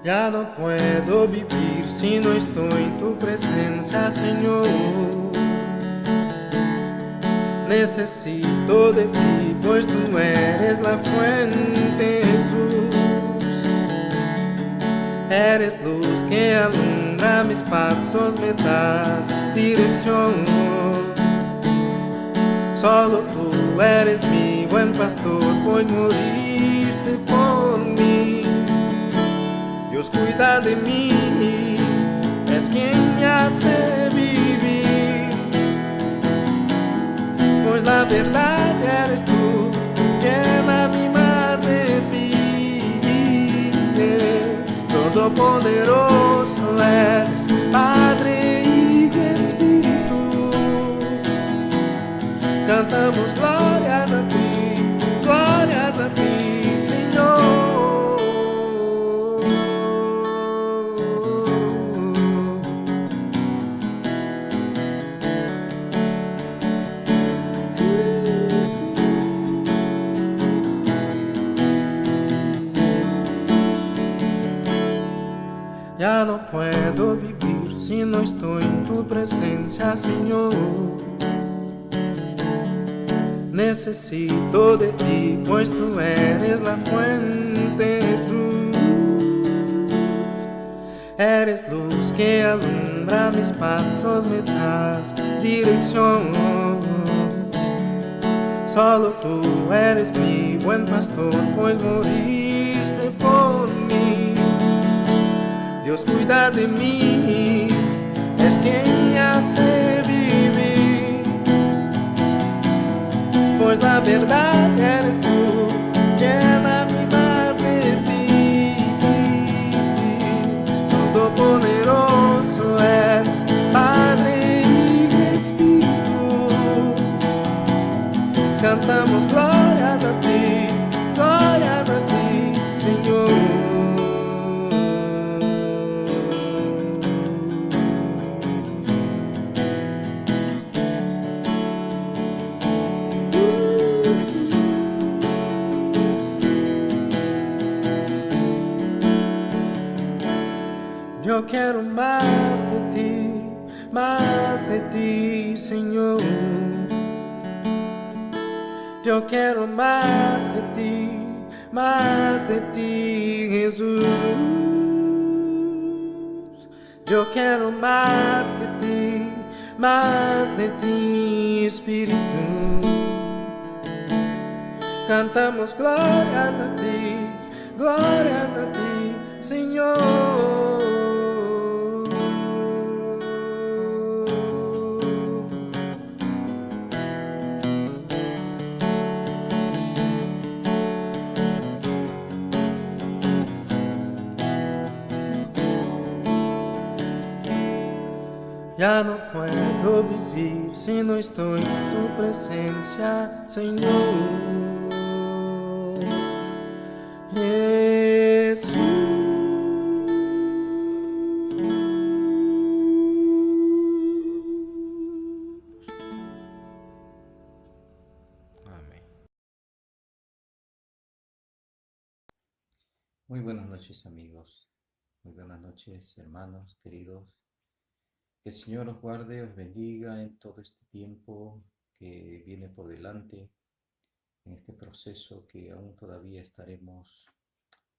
Ya no puedo vivir si no estoy en tu presencia, Señor. Necesito de ti, pues tú eres la fuente, Jesús. Eres luz que alumbra mis pasos, me das dirección. Solo tú eres mi buen pastor, pues moriste por mí. Dios cuida de mí, es quien me hace vivir. Pues la verdad eres tú, llévame más de ti. Todopoderoso eres, Padre y Espíritu. Cantamos glorias a ti, Señor. Ya no puedo vivir si no estoy en tu presencia, Señor. Necesito de ti, pues tú eres la fuente, Jesús. Eres luz que alumbra mis pasos, me das dirección. Solo tú eres mi buen pastor, pues moriste por mí. Dios cuida de mí, es quien me hace vivir. Pues la verdad eres tú, llévame más de ti. Todopoderoso eres, Padre y Espíritu. Cantamos glorias a ti, Señor. Yo quiero más de ti, Señor. Yo quiero más de ti, Jesús. Yo quiero más de ti, Espíritu. Cantamos glorias a ti, Señor. Ya no puedo vivir si no estoy en tu presencia, Señor. Jesús. Amén. Muy buenas noches, amigos. Muy buenas noches, hermanos queridos. Que el Señor os guarde, os bendiga en todo este tiempo que viene por delante, en este proceso que aún todavía estaremos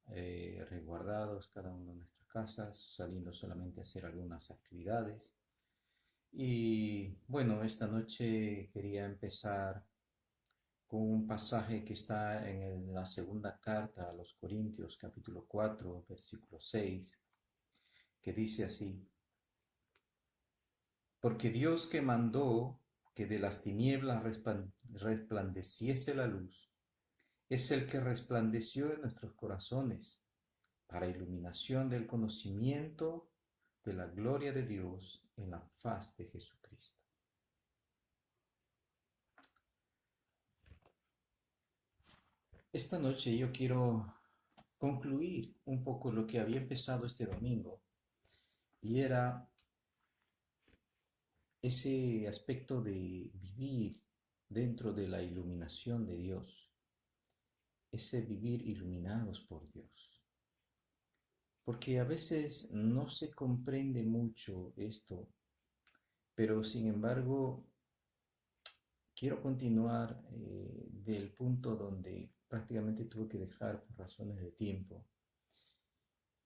resguardados cada uno en nuestras casas, saliendo solamente a hacer algunas actividades. Y bueno, esta noche quería empezar con un pasaje que está en la segunda carta a los Corintios, capítulo 4, versículo 6, que dice así: Porque Dios, que mandó que de las tinieblas resplandeciese la luz, es el que resplandeció en nuestros corazones para iluminación del conocimiento de la gloria de Dios en la faz de Jesucristo. Esta noche yo quiero concluir un poco lo que había empezado este domingo, y era ese aspecto de vivir dentro de la iluminación de Dios, ese vivir iluminados por Dios. porque a veces no se comprende mucho esto, pero sin embargo quiero continuar del punto donde prácticamente tuve que dejar por razones de tiempo.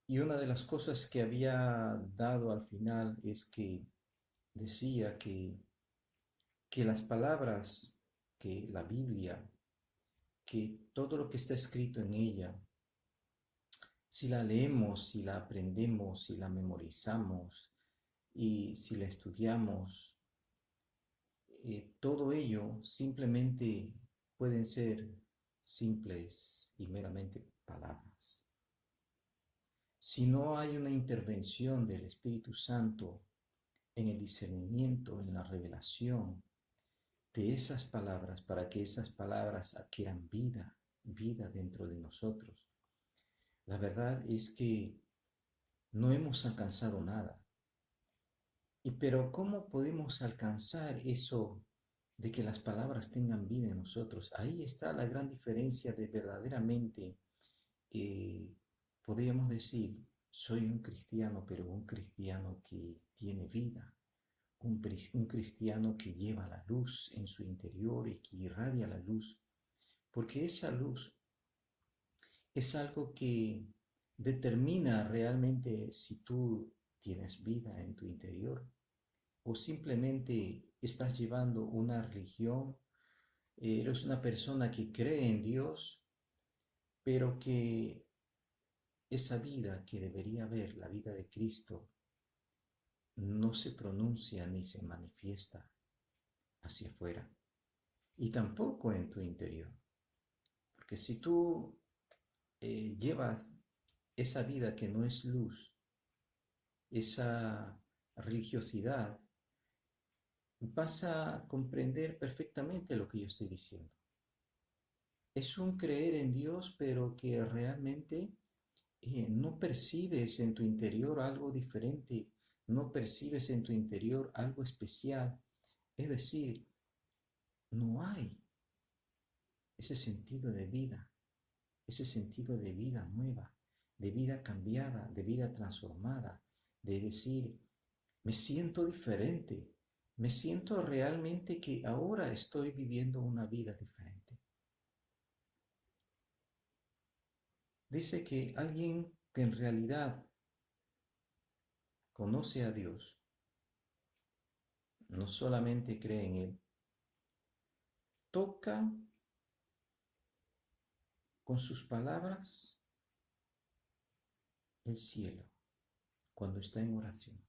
Y una de las cosas que había dado al final es que decía que las palabras, que la Biblia, que todo lo que está escrito en ella, si la leemos, si la aprendemos, si la memorizamos y si la estudiamos, todo ello simplemente pueden ser simples y meramente palabras. Si no hay una intervención del Espíritu Santo en el discernimiento, en la revelación de esas palabras, para que esas palabras adquieran vida, vida dentro de nosotros, la verdad es que no hemos alcanzado nada. Pero ¿cómo podemos alcanzar eso de que las palabras tengan vida en nosotros? Ahí está la gran diferencia de verdaderamente, eh, podríamos decir, soy un cristiano, pero un cristiano que tiene vida, un cristiano que lleva la luz en su interior y que irradia la luz, porque esa luz es algo que determina realmente si tú tienes vida en tu interior o simplemente estás llevando una religión, eres una persona que cree en Dios, pero que esa vida que debería haber, la vida de Cristo, no se pronuncia ni se manifiesta hacia afuera y tampoco en tu interior. Porque si tú llevas esa vida que no es luz, esa religiosidad, vas a comprender perfectamente lo que yo estoy diciendo. Es un creer en Dios, pero que realmente no percibes en tu interior algo diferente, no percibes en tu interior algo especial. Es decir, no hay ese sentido de vida, ese sentido de vida nueva, de vida cambiada, de vida transformada, de decir, me siento diferente, me siento realmente que ahora estoy viviendo una vida diferente. Dice que alguien que en realidad conoce a Dios, no solamente cree en Él, toca con sus palabras el cielo cuando está en oración.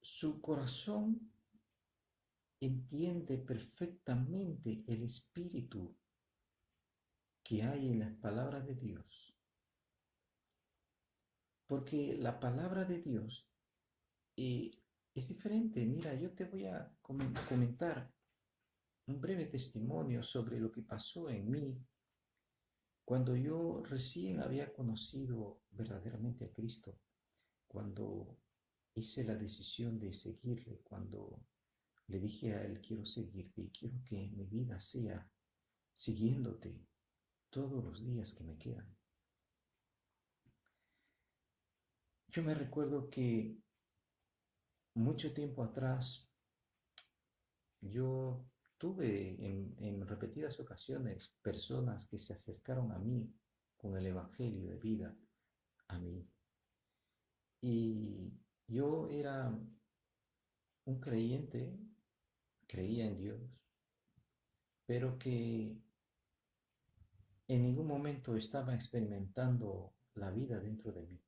Su corazón entiende perfectamente el espíritu que hay en las palabras de Dios. Porque la palabra de Dios es diferente. Mira, yo te voy a comentar un breve testimonio sobre lo que pasó en mí cuando yo recién había conocido verdaderamente a Cristo, cuando hice la decisión de seguirle, cuando le dije a Él, quiero seguirte y quiero que mi vida sea siguiéndote todos los días que me quedan. Yo me recuerdo que mucho tiempo atrás yo tuve en repetidas ocasiones personas que se acercaron a mí con el Evangelio de vida, a mí. Y yo era un creyente, creía en Dios, pero que en ningún momento estaba experimentando la vida dentro de mí,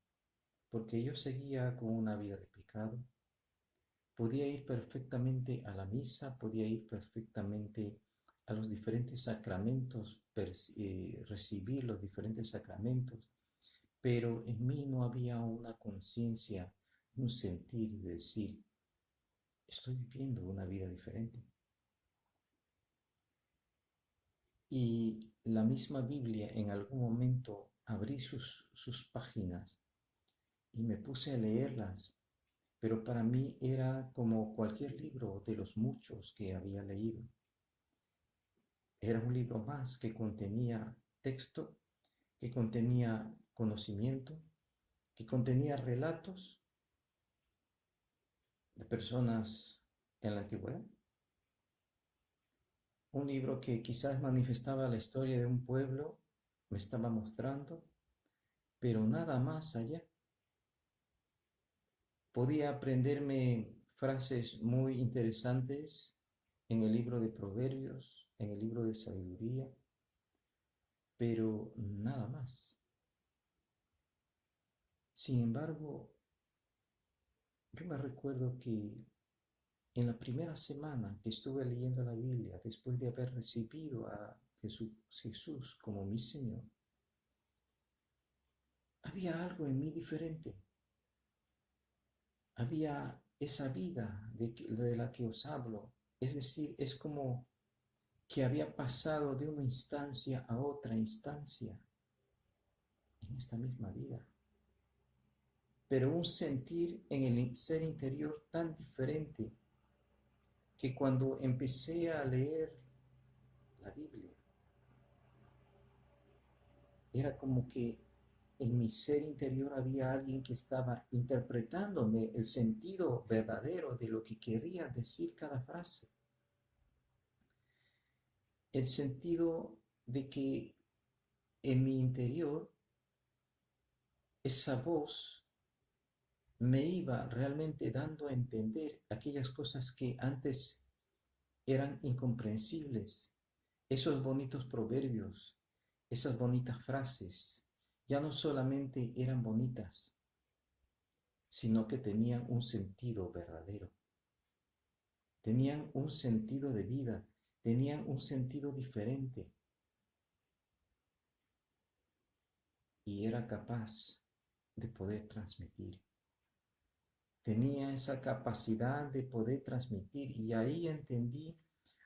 porque yo seguía con una vida de pecado. Podía ir perfectamente a la misa, podía ir perfectamente a los diferentes sacramentos, recibir los diferentes sacramentos, pero en mí no había una conciencia, un sentir de decir, estoy viviendo una vida diferente. Y la misma Biblia, en algún momento abrí sus páginas y me puse a leerlas, pero para mí era como cualquier libro de los muchos que había leído. Era un libro más que contenía texto, que contenía conocimiento, que contenía relatos de personas en la antigüedad. Un libro que quizás manifestaba la historia de un pueblo, me estaba mostrando, pero nada más allá. Podía aprenderme frases muy interesantes en el libro de Proverbios, en el libro de Sabiduría, pero nada más. Sin embargo, yo me recuerdo que en la primera semana que estuve leyendo la Biblia, después de haber recibido a Jesús como mi Señor, había algo en mí diferente. Había esa vida de la que os hablo. Es decir, es como que había pasado de una instancia a otra instancia en esta misma vida. Pero un sentir en el ser interior tan diferente que cuando empecé a leer la Biblia, era como que en mi ser interior había alguien que estaba interpretándome el sentido verdadero de lo que quería decir cada frase. El sentido de que en mi interior esa voz me iba realmente dando a entender aquellas cosas que antes eran incomprensibles, esos bonitos proverbios, esas bonitas frases, ya no solamente eran bonitas, sino que tenían un sentido verdadero, tenían un sentido de vida, tenían un sentido diferente y era capaz de poder transmitir. Tenía esa capacidad de poder transmitir y ahí entendí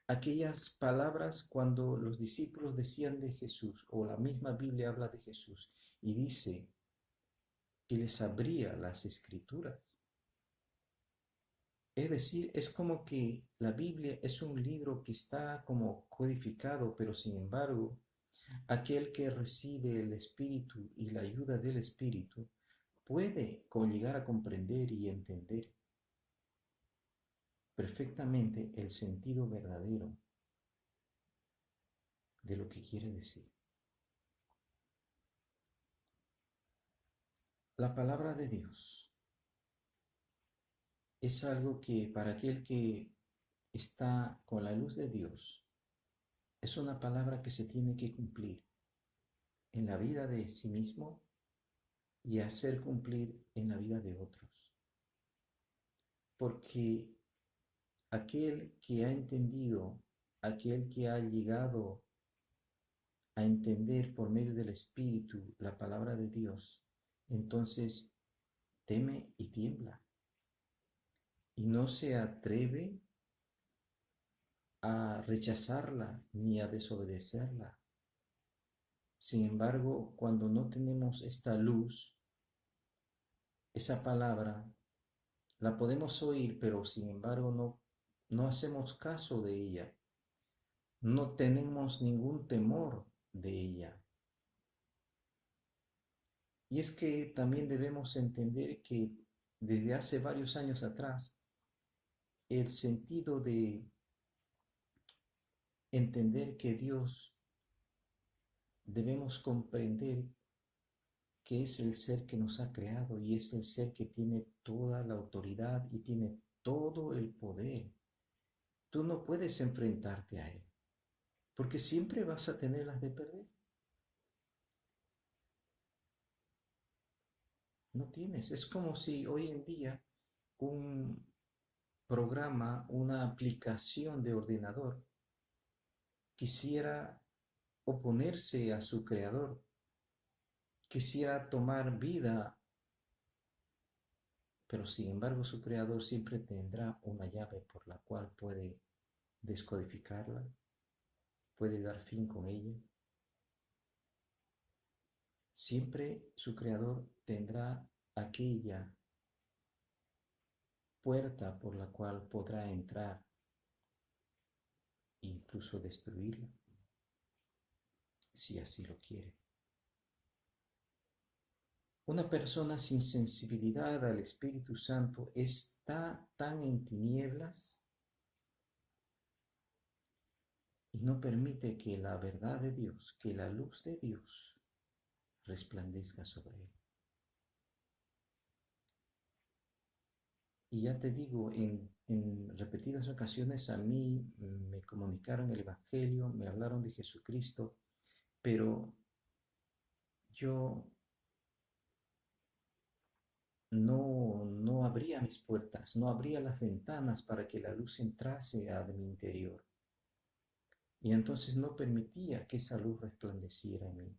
aquellas palabras cuando los discípulos decían de Jesús, o la misma Biblia habla de Jesús, y dice que les abría las escrituras. Es decir, es como que la Biblia es un libro que está como codificado, pero sin embargo, aquel que recibe el Espíritu y la ayuda del Espíritu puede llegar a comprender y entender perfectamente el sentido verdadero de lo que quiere decir. La palabra de Dios es algo que para aquel que está con la luz de Dios, es una palabra que se tiene que cumplir en la vida de sí mismo y hacer cumplir en la vida de otros. Porque aquel que ha entendido, aquel que ha llegado a entender por medio del Espíritu la palabra de Dios, entonces teme y tiembla y no se atreve a rechazarla ni a desobedecerla. Sin embargo, cuando no tenemos esta luz, esa palabra, la podemos oír, pero sin embargo no hacemos caso de ella. No tenemos ningún temor de ella. Y es que también debemos entender que desde hace varios años atrás, el sentido de entender que Dios debemos comprender que es el ser que nos ha creado y es el ser que tiene toda la autoridad y tiene todo el poder. Tú no puedes enfrentarte a Él, porque siempre vas a tener las de perder. No tienes. Es como si hoy en día un programa, una aplicación de ordenador quisiera oponerse a su creador, quisiera tomar vida, pero sin embargo su creador siempre tendrá una llave por la cual puede descodificarla, puede dar fin con ella. Siempre su creador tendrá aquella puerta por la cual podrá entrar e incluso destruirla, si así lo quiere. Una persona sin sensibilidad al Espíritu Santo está tan en tinieblas y no permite que la verdad de Dios, que la luz de Dios resplandezca sobre él. Y ya te digo, en repetidas ocasiones a mí me comunicaron el Evangelio, me hablaron de Jesucristo, pero yo no abría mis puertas, no abría las ventanas para que la luz entrase a mi interior. Y entonces no permitía que esa luz resplandeciera en mí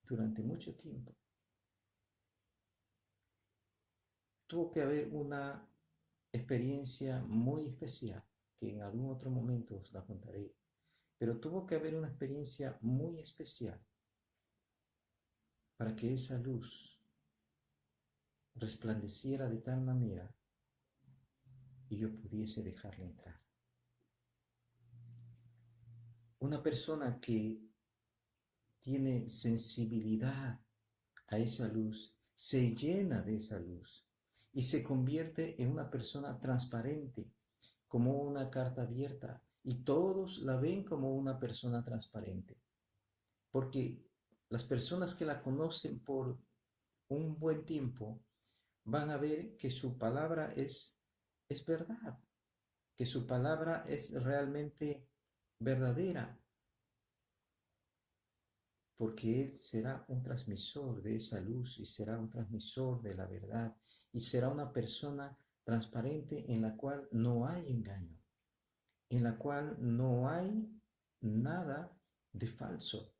durante mucho tiempo. Tuvo que haber una experiencia muy especial, que en algún otro momento os la contaré, pero tuvo que haber una experiencia muy especial para que esa luz resplandeciera de tal manera y yo pudiese dejarla entrar. Una persona que tiene sensibilidad a esa luz, se llena de esa luz y se convierte en una persona transparente, como una carta abierta, y todos la ven como una persona transparente, porque las personas que la conocen por un buen tiempo van a ver que su palabra es verdad, que su palabra es realmente verdadera, porque Él será un transmisor de esa luz y será un transmisor de la verdad y será una persona transparente en la cual no hay engaño, en la cual no hay nada de falso,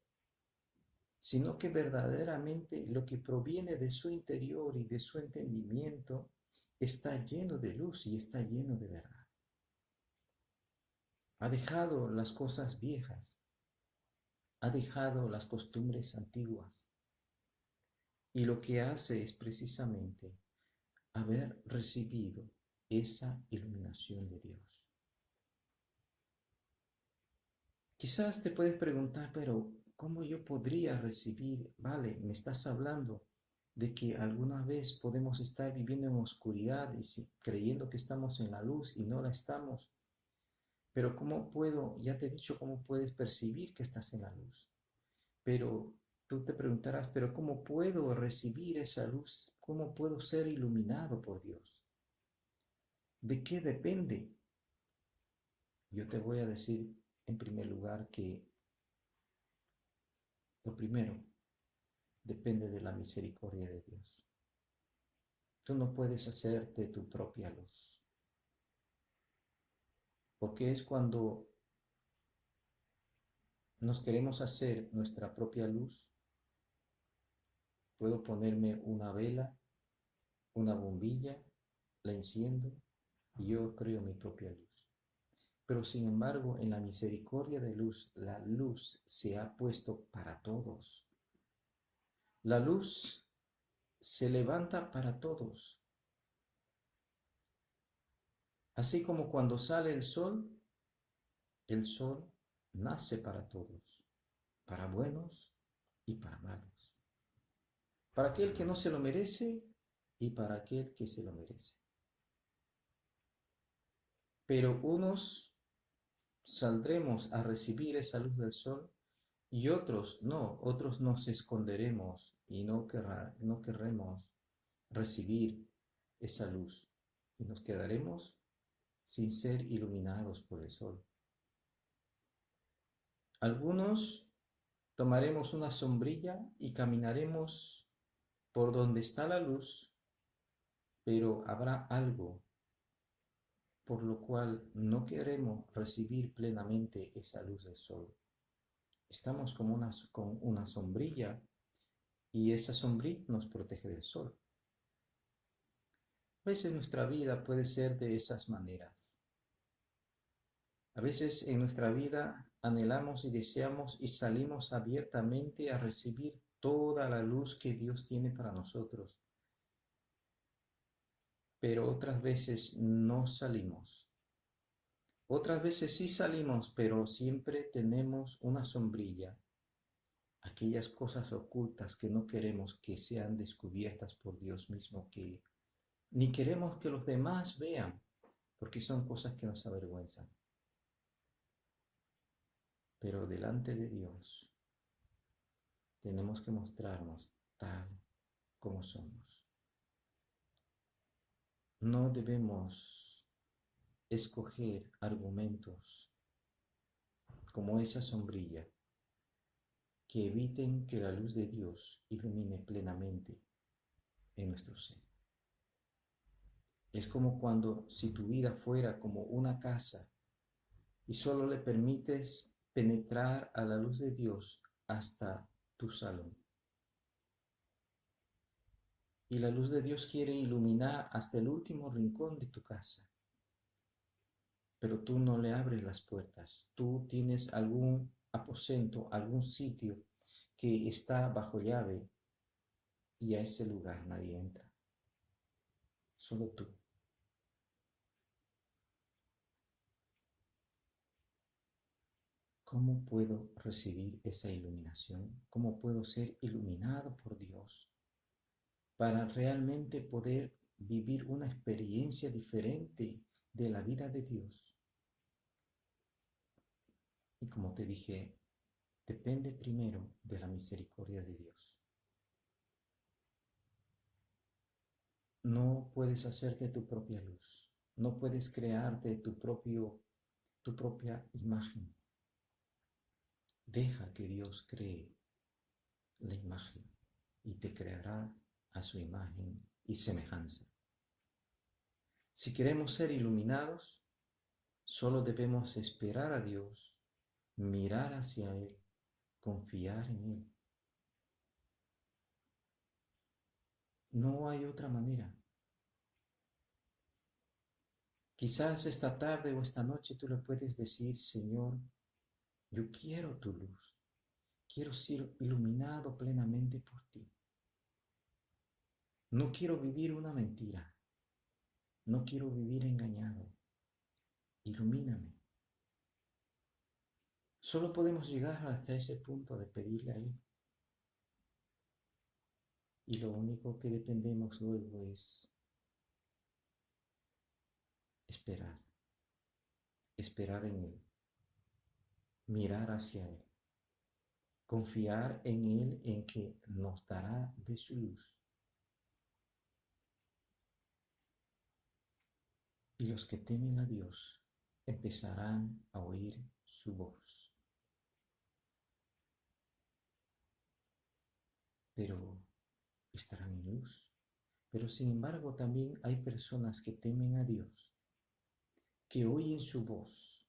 sino que verdaderamente lo que proviene de su interior y de su entendimiento está lleno de luz y está lleno de verdad. Ha dejado las cosas viejas, ha dejado las costumbres antiguas y lo que hace es precisamente haber recibido esa iluminación de Dios. Quizás te puedes preguntar, pero ¿cómo yo podría recibir? Vale, me estás hablando de que alguna vez podemos estar viviendo en oscuridad y creyendo que estamos en la luz y no la estamos. Pero ¿cómo puedo? Ya te he dicho cómo puedes percibir que estás en la luz. Pero tú te preguntarás, pero ¿cómo puedo recibir esa luz? ¿Cómo puedo ser iluminado por Dios? ¿De qué depende? Yo te voy a decir en primer lugar que lo primero depende de la misericordia de Dios. Tú no puedes hacerte tu propia luz, porque es cuando nos queremos hacer nuestra propia luz. Puedo ponerme una vela, una bombilla, la enciendo y yo creo mi propia luz. Pero sin embargo, en la misericordia de luz, la luz se ha puesto para todos. La luz se levanta para todos. Así como cuando sale el sol nace para todos, para buenos y para malos. Para aquel que no se lo merece y para aquel que se lo merece. Pero unos saldremos a recibir esa luz del sol y otros no, otros nos esconderemos y no querremos recibir esa luz y nos quedaremos sin ser iluminados por el sol. Algunos tomaremos una sombrilla y caminaremos por donde está la luz, pero habrá algo por lo cual no queremos recibir plenamente esa luz del sol. Estamos como con una sombrilla y esa sombrilla nos protege del sol. A veces nuestra vida puede ser de esas maneras. A veces en nuestra vida anhelamos y deseamos y salimos abiertamente a recibir toda la luz que Dios tiene para nosotros. Pero otras veces no salimos. Otras veces sí salimos, pero siempre tenemos una sombrilla aquellas cosas ocultas que no queremos que sean descubiertas por Dios mismo, que ni queremos que los demás vean, porque son cosas que nos avergüenzan. Pero delante de Dios tenemos que mostrarnos tal como somos. No debemos escoger argumentos como esa sombrilla que eviten que la luz de Dios ilumine plenamente en nuestro ser. Es como cuando si tu vida fuera como una casa y solo le permites penetrar a la luz de Dios hasta tu salón. Y la luz de Dios quiere iluminar hasta el último rincón de tu casa. Pero tú no le abres las puertas. Tú tienes algún aposento, algún sitio que está bajo llave y a ese lugar nadie entra. Solo tú. ¿Cómo puedo recibir esa iluminación? ¿Cómo puedo ser iluminado por Dios para realmente poder vivir una experiencia diferente de la vida de Dios? Y como te dije, depende primero de la misericordia de Dios. No puedes hacerte tu propia luz, no puedes crearte tu propia imagen. Deja que Dios cree la imagen y te creará a su imagen y semejanza. Si queremos ser iluminados, solo debemos esperar a Dios, mirar hacia Él, confiar en Él. No hay otra manera. Quizás esta tarde o esta noche tú le puedes decir, Señor, yo quiero tu luz, quiero ser iluminado plenamente por ti. No quiero vivir una mentira, no quiero vivir engañado. Ilumíname. Solo podemos llegar hasta ese punto de pedirle a Él. Y lo único que dependemos luego es esperar, esperar en Él, mirar hacia Él, confiar en Él en que nos dará de su luz. Y los que temen a Dios empezarán a oír su voz. Pero estarán en luz. Pero sin embargo también hay personas que temen a Dios, que oyen su voz,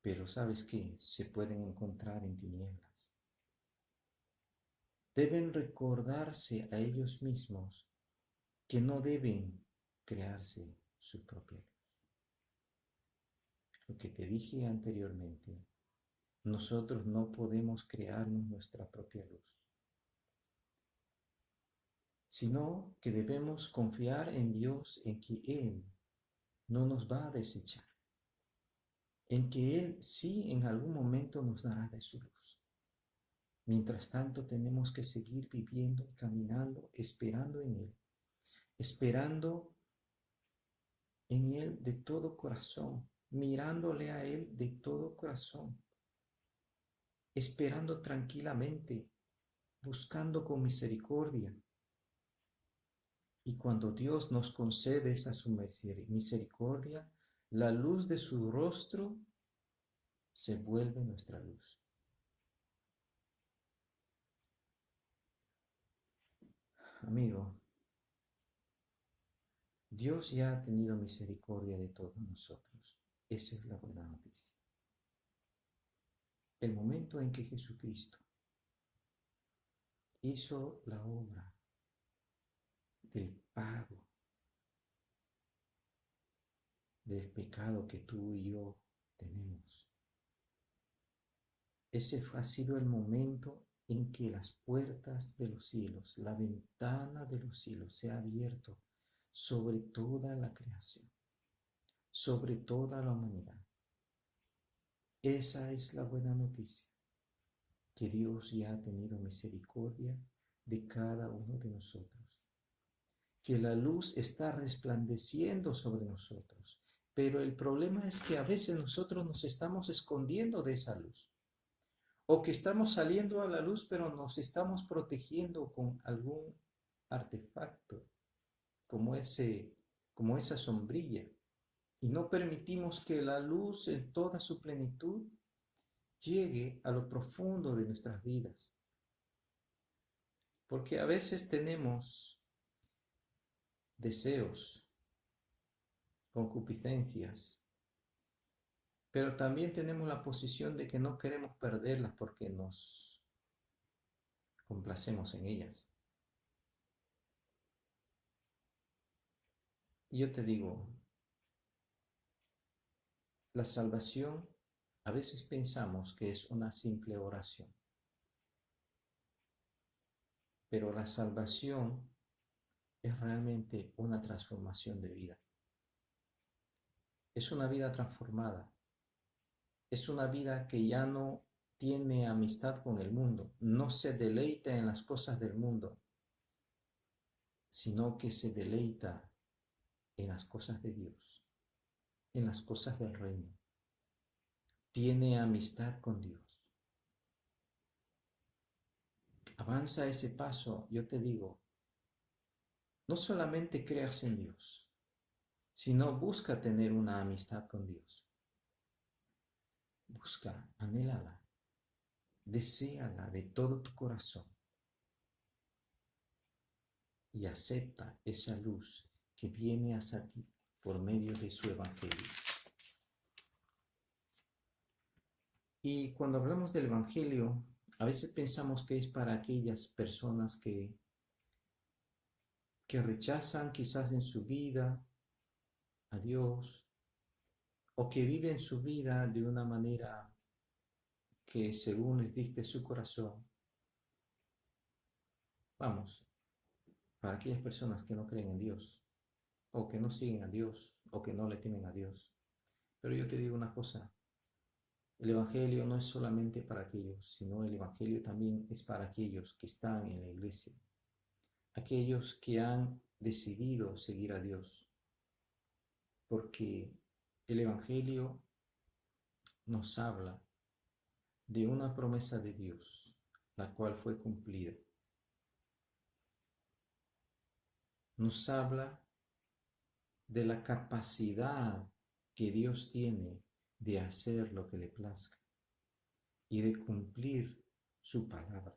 pero ¿sabes qué? Se pueden encontrar en tinieblas. Deben recordarse a ellos mismos que no deben crearse su propia luz. Lo que te dije anteriormente, nosotros no podemos crearnos nuestra propia luz, sino que debemos confiar en Dios, en que Él no nos va a desechar, en que Él sí en algún momento nos dará de su luz. Mientras tanto tenemos que seguir viviendo, caminando, esperando en Él de todo corazón, mirándole a Él de todo corazón, esperando tranquilamente, buscando con misericordia. Y cuando Dios nos concede esa su misericordia, la luz de su rostro se vuelve nuestra luz. Amigo, Dios ya ha tenido misericordia de todos nosotros. Esa es la buena noticia. El momento en que Jesucristo hizo la obra del pago del pecado que tú y yo tenemos, ese ha sido el momento en que las puertas de los cielos, la ventana de los cielos se ha abierto sobre toda la creación, sobre toda la humanidad. Esa es la buena noticia. que Dios ya ha tenido misericordia de cada uno de nosotros, que la luz está resplandeciendo sobre nosotros, pero el problema es que a veces nosotros nos estamos escondiendo de esa luz, o que estamos saliendo a la luz, pero nos estamos protegiendo con algún artefacto, como como esa sombrilla, y no permitimos que la luz en toda su plenitud llegue a lo profundo de nuestras vidas. Porque a veces tenemos deseos, concupiscencias, pero también tenemos la posición de que no queremos perderlas porque nos complacemos en ellas. Y yo te digo, la salvación a veces pensamos que es una simple oración, pero la salvación es realmente una transformación de vida. Es una vida transformada. Es una vida que ya no tiene amistad con el mundo, no se deleita en las cosas del mundo, sino que se deleita en las cosas de Dios, en las cosas del reino. Tiene amistad con Dios. Avanza ese paso, yo te digo, no solamente creas en Dios, sino busca tener una amistad con Dios. Busca, anhélala, deséala de todo tu corazón y acepta esa luz que viene hacia ti por medio de su evangelio. Y cuando hablamos del evangelio, a veces pensamos que es para aquellas personas que rechazan quizás en su vida a Dios o que viven su vida de una manera que según les dicte su corazón. Vamos, para aquellas personas que no creen en Dios o que no siguen a Dios o que no le temen a Dios. Pero yo te digo una cosa, el evangelio no es solamente para aquellos, sino el evangelio también es para aquellos que están en la iglesia, aquellos que han decidido seguir a Dios, porque el evangelio nos habla de una promesa de Dios, la cual fue cumplida. Nos habla de la capacidad que Dios tiene de hacer lo que le plazca y de cumplir su palabra.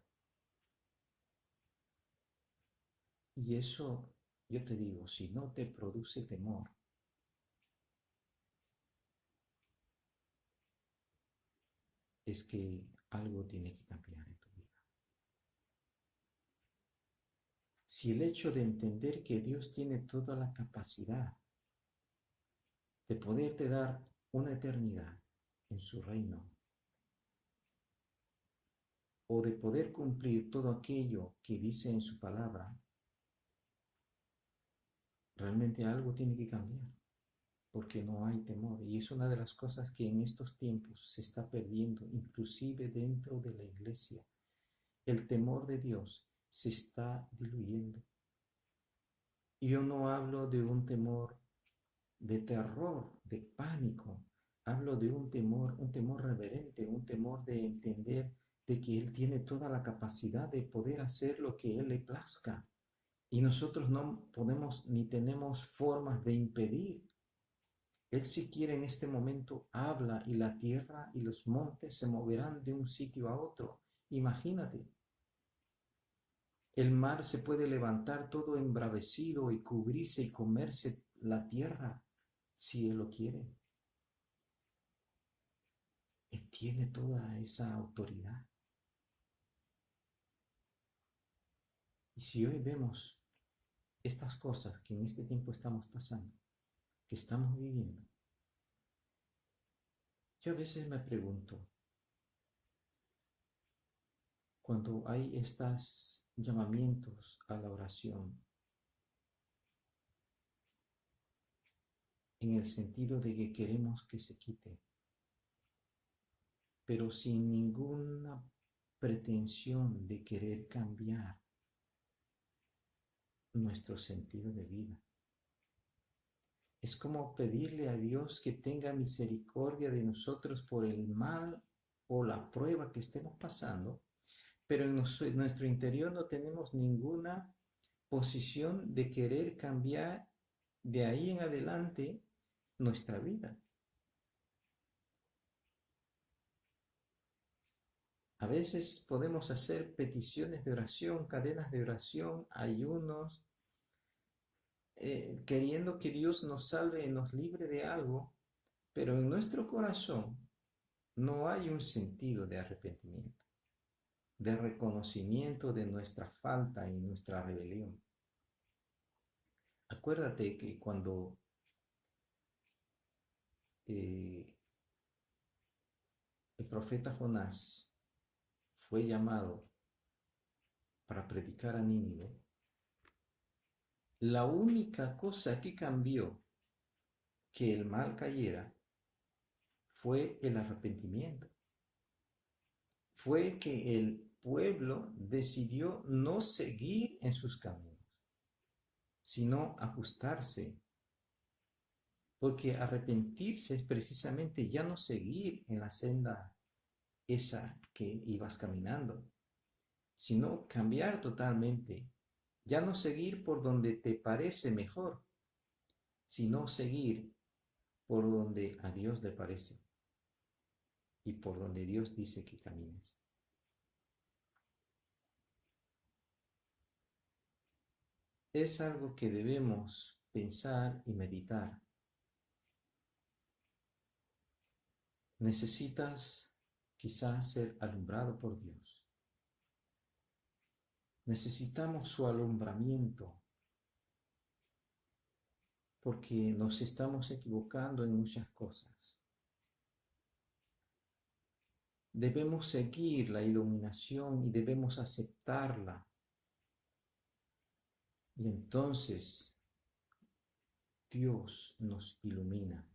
Y eso, yo te digo, si no te produce temor, es que algo tiene que cambiar en tu vida. Si el hecho de entender que Dios tiene toda la capacidad de poderte dar una eternidad en su reino, o de poder cumplir todo aquello que dice en su palabra, realmente algo tiene que cambiar, porque no hay temor. Y es una de las cosas que en estos tiempos se está perdiendo, inclusive dentro de la iglesia. El temor de Dios se está diluyendo. Y yo no hablo de un temor de terror, de pánico. Hablo de un temor reverente, un temor de entender de que Él tiene toda la capacidad de poder hacer lo que Él le plazca. Y nosotros no podemos ni tenemos formas de impedir. Él si quiere en este momento habla y la tierra y los montes se moverán de un sitio a otro. Imagínate. El mar se puede levantar todo embravecido y cubrirse y comerse la tierra si Él lo quiere. Él tiene toda esa autoridad. Y si hoy vemos estas cosas que en este tiempo estamos pasando, que estamos viviendo, yo a veces me pregunto, cuando hay estos llamamientos a la oración, en el sentido de que queremos que se quite, pero sin ninguna pretensión de querer cambiar nuestro sentido de vida. Es como pedirle a Dios que tenga misericordia de nosotros por el mal o la prueba que estemos pasando, pero en nuestro interior no tenemos ninguna posición de querer cambiar de ahí en adelante nuestra vida. A veces podemos hacer peticiones de oración, cadenas de oración, ayunos, queriendo que Dios nos salve y nos libre de algo, pero en nuestro corazón no hay un sentido de arrepentimiento, de reconocimiento de nuestra falta y nuestra rebelión. Acuérdate que cuando el profeta Jonás fue llamado para predicar a Nínive, la única cosa que cambió que el mal cayera fue el arrepentimiento. Fue que el pueblo decidió no seguir en sus caminos, sino ajustarse. Porque arrepentirse es precisamente ya no seguir en la senda esa que ibas caminando, sino cambiar totalmente. Ya no seguir por donde te parece mejor, sino seguir por donde a Dios le parece y por donde Dios dice que camines. Es algo que debemos pensar y meditar. Necesitas quizás ser alumbrado por Dios. Necesitamos su alumbramiento porque nos estamos equivocando en muchas cosas. Debemos seguir la iluminación y debemos aceptarla. Y entonces Dios nos ilumina.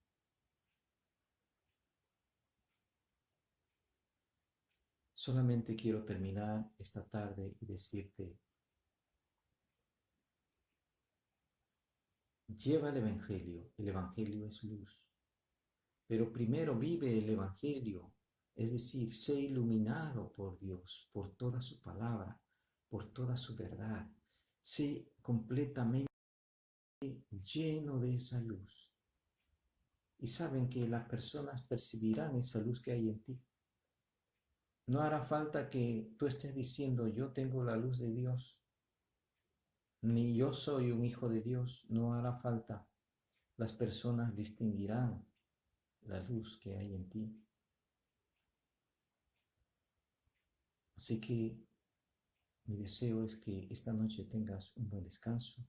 Solamente quiero terminar esta tarde y decirte, lleva el Evangelio es luz, pero primero vive el Evangelio, es decir, sé iluminado por Dios, por toda su palabra, por toda su verdad, sé completamente lleno de esa luz. Y saben que las personas percibirán esa luz que hay en ti. No hará falta que tú estés diciendo, yo tengo la luz de Dios, ni yo soy un hijo de Dios, no hará falta. Las personas distinguirán la luz que hay en ti. Así que mi deseo es que esta noche tengas un buen descanso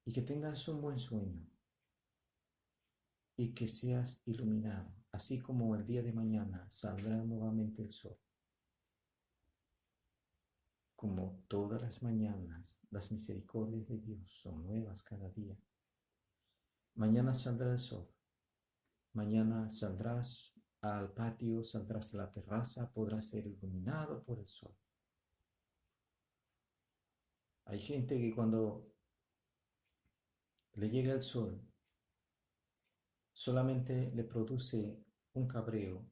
y que tengas un buen sueño y que seas iluminado, así como el día de mañana saldrá nuevamente el sol. Como todas las mañanas, las misericordias de Dios son nuevas cada día. Mañana saldrá el sol. Mañana saldrás al patio, saldrás a la terraza, podrás ser iluminado por el sol. Hay gente que cuando le llega el sol, solamente le produce un cabreo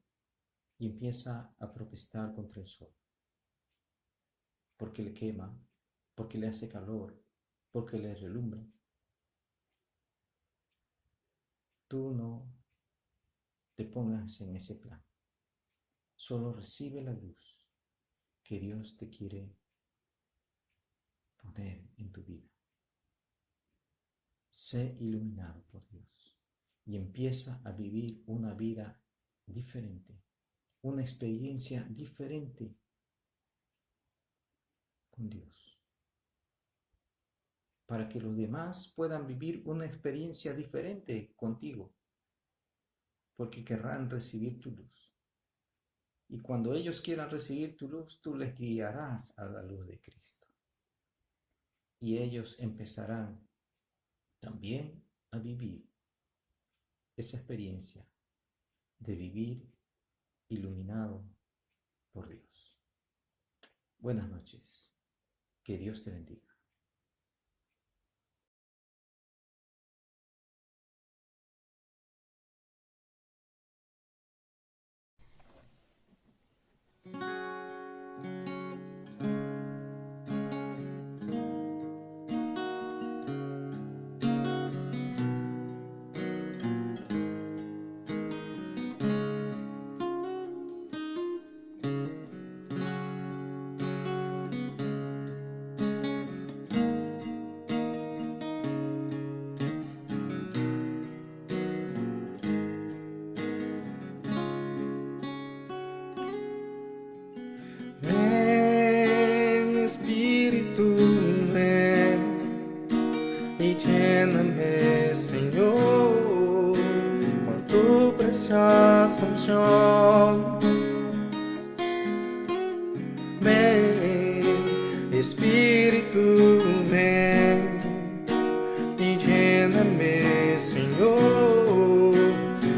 y empieza a protestar contra el sol. Porque le quema, porque le hace calor, porque le relumbra. Tú no te pongas en ese plan. Solo recibe la luz que Dios te quiere poner en tu vida. Sé iluminado por Dios y empieza a vivir una vida diferente, una experiencia diferente con Dios, para que los demás puedan vivir una experiencia diferente contigo, porque querrán recibir tu luz. Y cuando ellos quieran recibir tu luz, tú les guiarás a la luz de Cristo. Y ellos empezarán también a vivir esa experiencia de vivir iluminado por Dios. Buenas noches. Que Dios te bendiga. Ven, Espíritu, ven y lléname, Señor, con tu preciosa unción. Ven, Espíritu, ven y lléname, Señor,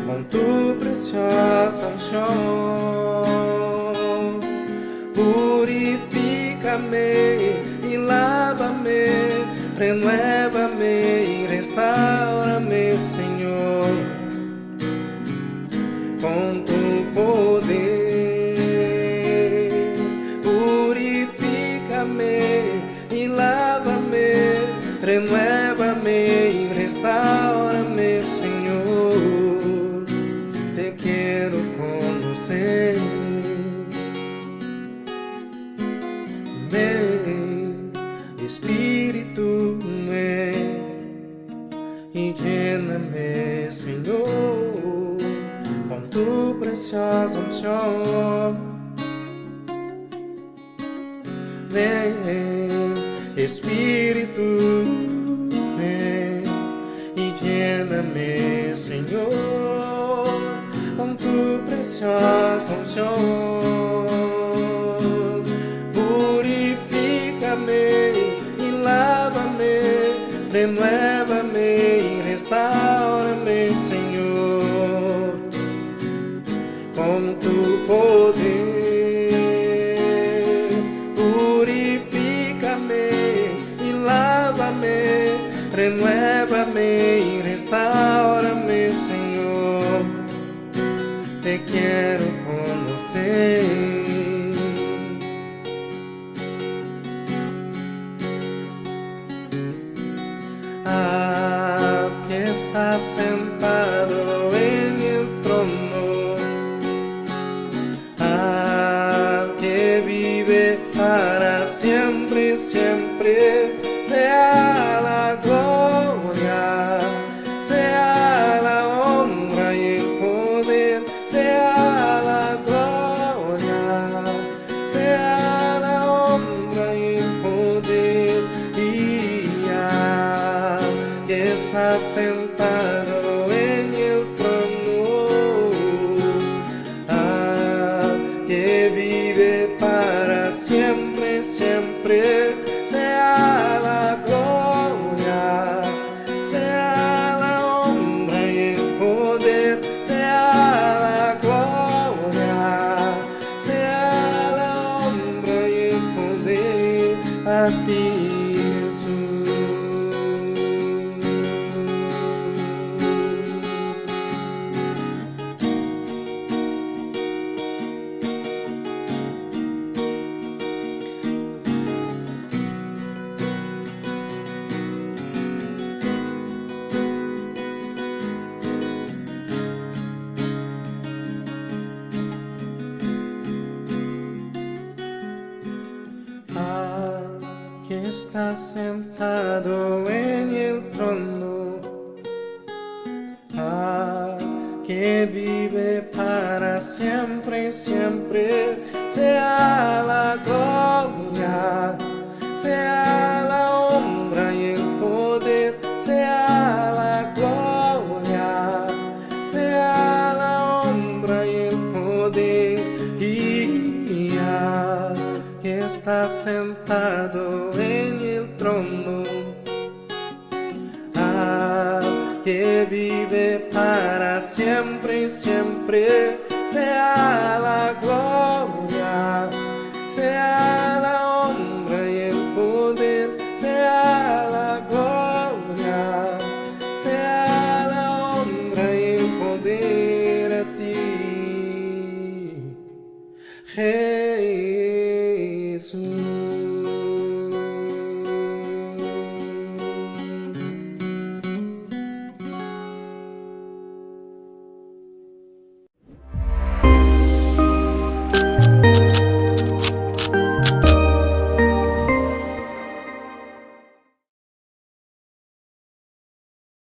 con tu preciosa unción. Purifícame y lávame, renuévame y restáurame, Señor, con tu poder. Purifícame y lávame, renuévame y restáurame, Señor. Te quiero conocer. Ven, Espíritu, ven y lléname, Señor, con tu preciosa unción. Ven, Espíritu, ven y lléname, Señor, con tu preciosa unción. Purifícame y lávame, renuévame y restáurame, Señor, con tu poder. Purifícame y lávame, renuévame y restáurame, Señor. Te quiero conocer. Que estás sentado en el trono, que vive para siempre, siempre, sea la gloria, sea la honra y el poder, sea la gloria, sea la honra y el poder. Que estás sentado en el trono, que vive para siempre, siempre, sea la gloria, sea la honra y el poder, sea la gloria, sea la honra y el poder a ti, Jesús. Que estás sentado en el trono, que vive para siempre, siempre, sea la gloria, sea la honra y el poder, sea la gloria, sea la honra y el poder. Que estás sentado en el trono, que vive para siempre, siempre, sea la gloria,